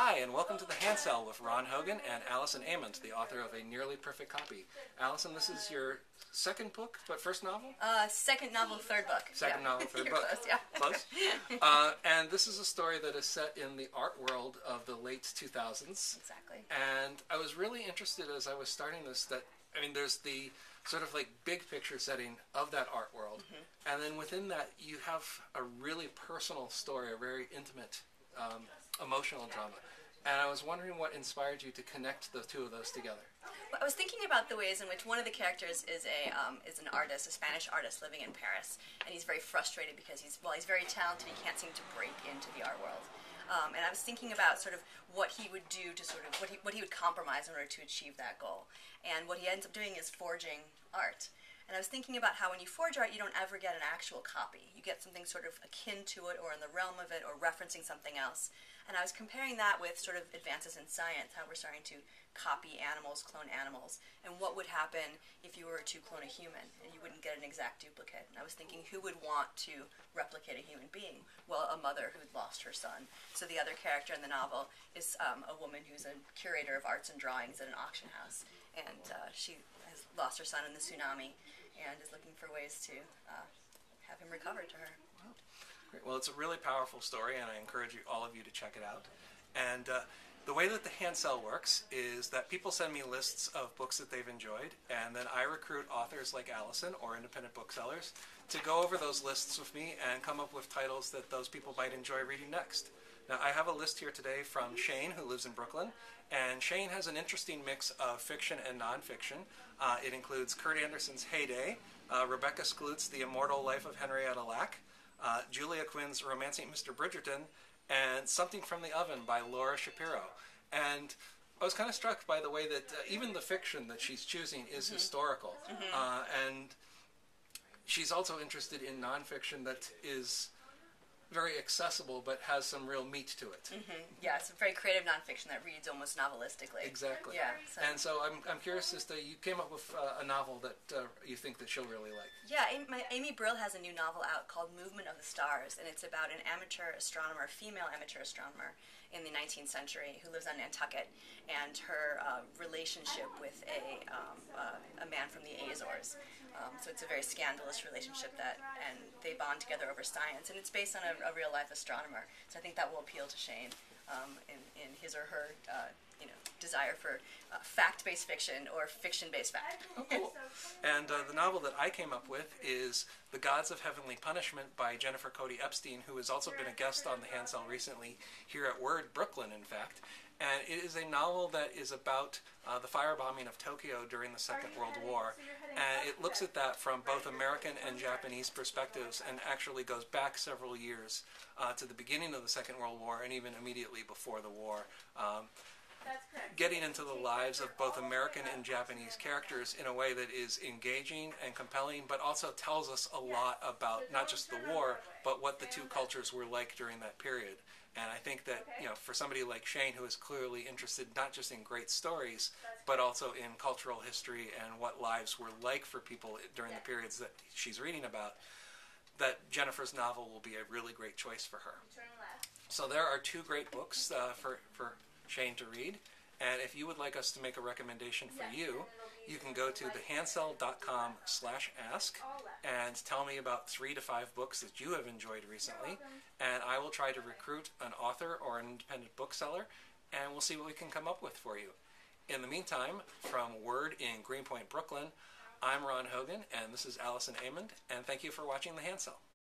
Hi, and welcome to the Handsell with Ron Hogan and Allison Amend, the author of A Nearly Perfect Copy. Allison, this is your second book, but first novel? Second novel, third book. Second novel, 3rd book. Close, yeah. Close? And this is a story that is set in the art world of the late 2000s. Exactly. And I was really interested as I was starting this that, I mean, there's the sort of like big picture setting of that art world. And then within that, you have a really personal story, a very intimate, emotional drama. And I was wondering what inspired you to connect the two of those together. Well, I was thinking about the ways in which one of the characters is an artist, a Spanish artist living in Paris, and he's very frustrated because he's very talented, he can't seem to break into the art world. And I was thinking about sort of what he would do to sort of what he would compromise in order to achieve that goal. And what he ends up doing is forging art. And I was thinking about how when you forge art, you don't ever get an actual copy. You get something sort of akin to it or in the realm of it or referencing something else. And I was comparing that with sort of advances in science, how we're starting to copy animals, clone animals, and what would happen if you were to clone a human and you wouldn't get an exact duplicate. And I was thinking, who would want to replicate a human being? Well, a mother who'd lost her son. So the other character in the novel is a woman who's a curator of arts and drawings at an auction house. And she has lost her son in the tsunami and is looking for ways to have him recovered to her. Wow. Great. Well, it's a really powerful story, and I encourage all of you to check it out. And the way that the Handsell works is that people send me lists of books that they've enjoyed, and then I recruit authors like Allison or independent booksellers to go over those lists with me and come up with titles that those people might enjoy reading next. Now, I have a list here today from Shayne, who lives in Brooklyn, and Shayne has an interesting mix of fiction and nonfiction. It includes Kurt Andersen's Heyday, Rebecca Skloot's The Immortal Life of Henrietta Lack, Julia Quinn's Romancing Mr. Bridgerton, and Something from the Oven by Laura Shapiro. And I was kind of struck by the way that even the fiction that she's choosing is historical. And she's also interested in nonfiction that is very accessible but has some real meat to it. Yeah, it's a very creative nonfiction that reads almost novelistically. Exactly. Yeah. And so I'm curious as to, you came up with a novel that you think that she'll really like. Yeah, Amy Brill has a new novel out called Movement of the Stars, and it's about an amateur astronomer, female amateur astronomer in the 19th century who lives on Nantucket, and her relationship with a man from the Azores. So it's a very scandalous relationship and they bond together over science, and it's based on a real-life astronomer. So I think that will appeal to Shayne in his or her desire for fact-based fiction or fiction-based fact. Oh, cool. And the novel that I came up with is The Gods of Heavenly Punishment by Jennifer Cody Epstein, who has also been a guest on the Handsell recently here at Word, Brooklyn, in fact. And it is a novel that is about the firebombing of Tokyo during the Second World War. And it looks at that from both American and Japanese perspectives and actually goes back several years to the beginning of the Second World War and even immediately before the war. Getting into the lives of both American and Japanese characters in a way that is engaging and compelling, but also tells us a lot about not just the war, but what the two cultures were like during that period. And I think that, for somebody like Shayne, who is clearly interested not just in great stories, but also in cultural history and what lives were like for people during the periods that she's reading about, that Jennifer's novel will be a really great choice for her. So there are two great books for Shayne to read. And if you would like us to make a recommendation for you, you can go to thehandsell.com/ask and tell me about 3 to 5 books that you have enjoyed recently, and I will try to recruit an author or an independent bookseller, and we'll see what we can come up with for you. In the meantime, from Word in Greenpoint, Brooklyn, I'm Ron Hogan, and this is Allison Amend, and thank you for watching The Handsell.